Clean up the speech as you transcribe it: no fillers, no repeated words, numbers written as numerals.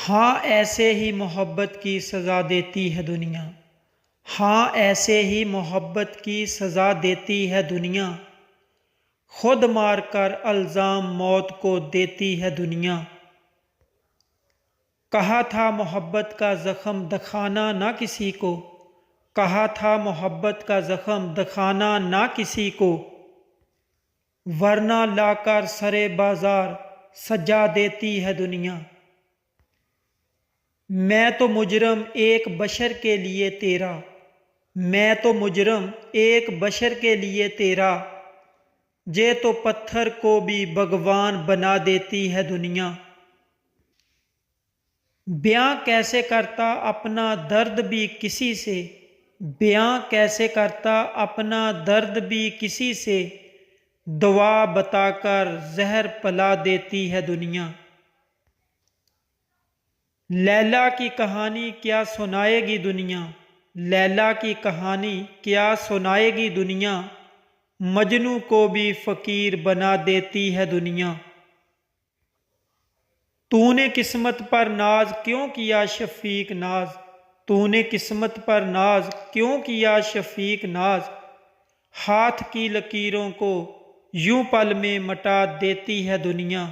ہاں ایسے ہی محبت کی سزا دیتی ہے دنیا، ہاں ایسے ہی محبت کی سزا دیتی ہے دنیا، خود مار کر الزام موت کو دیتی ہے دنیا۔ کہا تھا محبت کا زخم دکھانا نہ کسی کو، کہا تھا محبت کا زخم دکھانا نہ کسی کو، ورنہ لا کر سرے بازار سجا دیتی ہے دنیا۔ میں تو مجرم ایک بشر کے لیے تیرا، میں تو مجرم ایک بشر کے لیے تیرا، یہ تو پتھر کو بھی بھگوان بنا دیتی ہے دنیا۔ بیاں کیسے کرتا اپنا درد بھی کسی سے، بیاں کیسے کرتا اپنا درد بھی کسی سے، دوا بتا کر زہر پلا دیتی ہے دنیا۔ لیلا کی کہانی کیا سنائے گی دنیا، لیلا کی کہانی کیا سنائے گی دنیا، مجنوں کو بھی فقیر بنا دیتی ہے دنیا۔ تو نے قسمت پر ناز کیوں کیا شفیق ناز، تو نے قسمت پر ناز کیوں کیا شفیق ناز، ہاتھ کی لکیروں کو یوں پل میں مٹا دیتی ہے دنیا۔